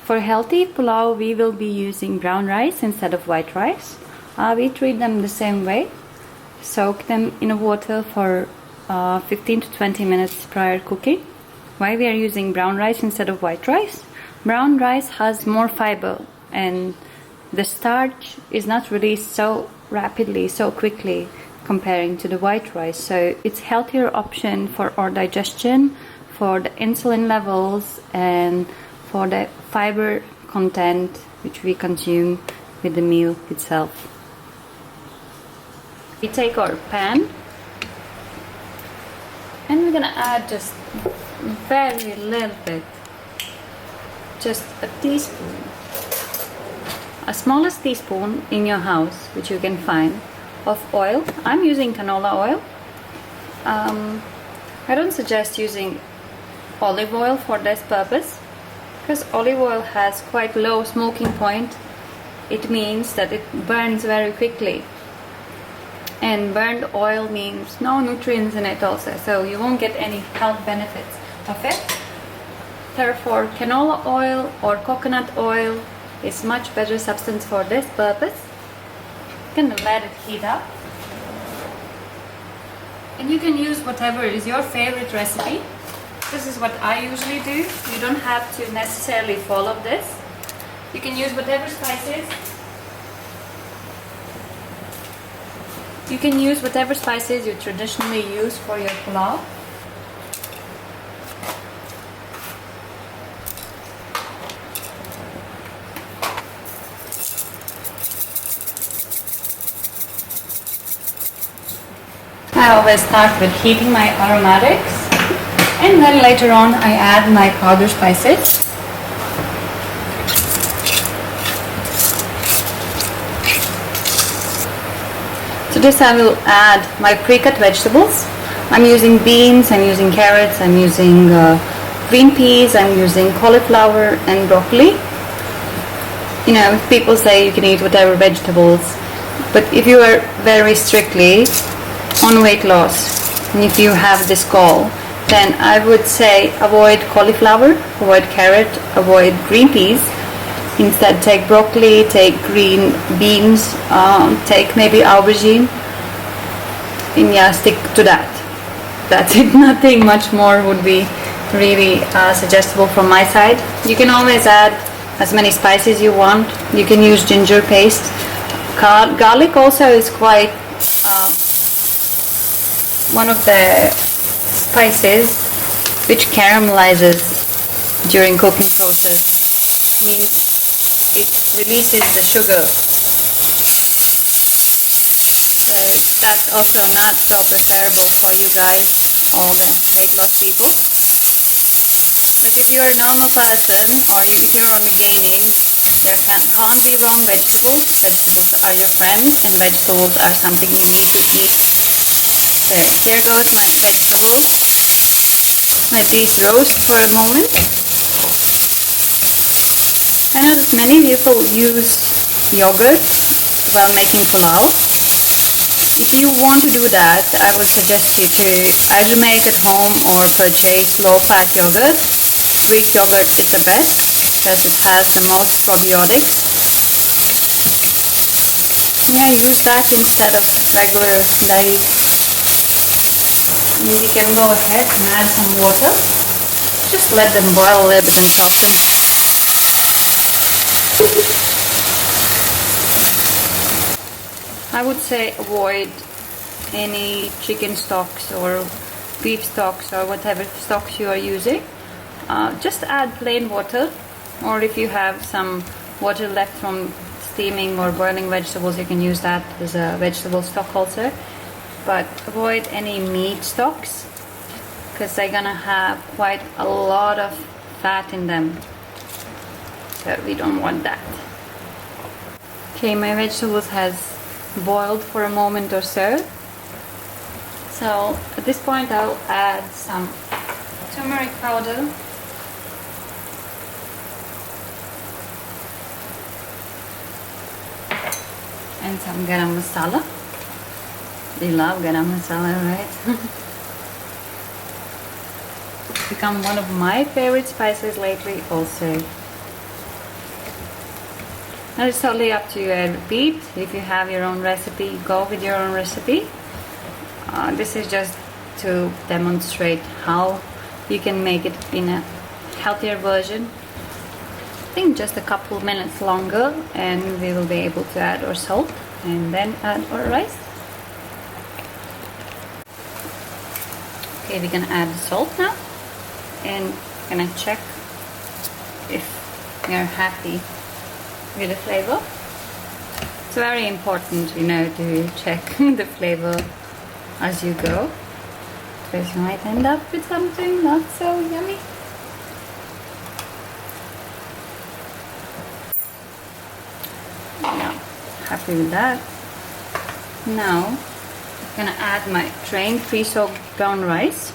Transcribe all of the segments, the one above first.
For healthy pulao, we will be using brown rice instead of white rice. We treat them the same way. Soak them in water for 15 to 20 minutes prior cooking. Why we are using brown rice instead of white rice? Brown rice has more fiber and the starch is not released so rapidly, so quickly comparing to the white rice. So it's healthier option for our digestion, for the insulin levels, and for the fiber content which we consume with the meal itself. We take our pan and we're gonna add just very little bit, just a teaspoon, a smallest teaspoon in your house which you can find, of oil. I'm using canola oil. I don't suggest using olive oil for this purpose because olive oil has quite low smoking point. It means that it burns very quickly, and burned oil means no nutrients in it also, so you won't get any health benefits of it. Therefore, canola oil or coconut oil is much better substance for this purpose. You can let it heat up, and you can use whatever is your favorite recipe. This is what I usually do. You don't have to necessarily follow this. You can use whatever spices. You can use whatever spices you traditionally use for your pulao. I always start with heating my aromatics, and then later on I add my powder spices. To this I will add my pre-cut vegetables. I'm using beans, I'm using carrots, I'm using green peas, I'm using cauliflower and broccoli. You know, people say you can eat whatever vegetables, but if you are very strictly on weight loss and if you have this goal, then I would say avoid cauliflower, avoid carrot, avoid green peas. Instead take broccoli, take green beans, take maybe aubergine, and yeah, stick to that. That's it. Nothing much more would be really suggestible from my side. You can always add as many spices you want. You can use ginger paste. Garlic also is quite one of the spices which caramelizes during cooking process. Means it releases the sugar, so that's also not so preferable for you guys, all the weight loss people. But if you're a normal person or you're on the gaining, there can't be wrong vegetables. Vegetables are your friends, and vegetables are something you need to eat. So here goes my vegetables. Let these roast for a moment. I know that many people use yogurt while making pulao. If you want to do that, I would suggest you to either make at home or purchase low-fat yogurt. Greek yogurt is the best because it has the most probiotics. Yeah, use that instead of regular dairy. You can go ahead and add some water. Just let them boil a little bit and soften. I would say avoid any chicken stocks or beef stocks or whatever stocks you are using. Just add plain water, or if you have some water left from steaming or boiling vegetables, you can use that as a vegetable stock also. But avoid any meat stocks because they're gonna have quite a lot of fat in them, so we don't want that. Okay, my vegetables has boiled for a moment or so. So at this point I'll add some turmeric powder, and some garam masala. You love garam masala, right? It's become one of my favorite spices lately also. Now it's totally up to you. I repeat, if you have your own recipe, go with your own recipe. This is just to demonstrate how you can make it in a healthier version. I think just a couple minutes longer and we will be able to add our salt and then add our rice. Okay, we're gonna add the salt now and gonna check if you're happy with the flavor. It's very important, you know, to check the flavor as you go, because you might end up with something not so yummy. Yeah, happy with that. Now I'm gonna add my drained pre-soaked brown rice,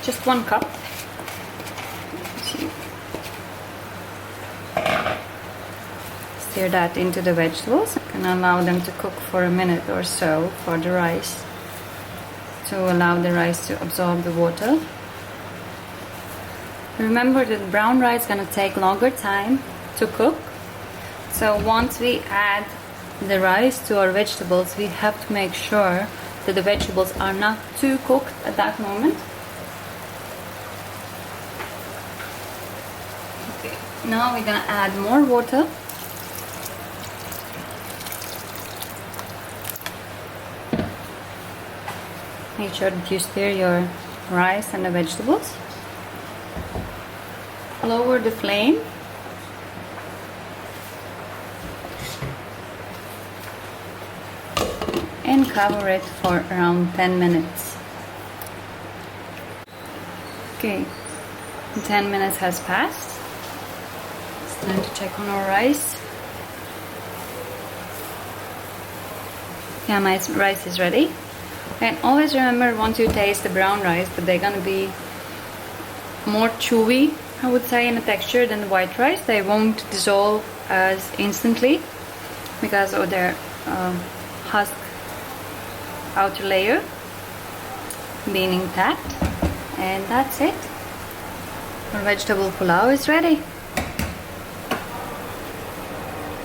just 1 cup. Stir that into the vegetables and allow them to cook for a minute or so for the rice, to allow the rice to absorb the water. Remember that brown rice is gonna take longer time to cook, so once we add the rice to our vegetables, we have to make sure that the vegetables are not too cooked at that moment. Okay, now we're gonna add more water. Make sure that you stir your rice and the vegetables. Lower the flame. And cover it for around 10 minutes. Okay, 10 minutes has passed. It's time to check on our rice. Yeah, my rice is ready. And always remember, once you taste the brown rice, that they're gonna be more chewy, I would say, in the texture than the white rice. They won't dissolve as instantly because of their husk outer layer being intact. And that's it. Our vegetable pulao is ready.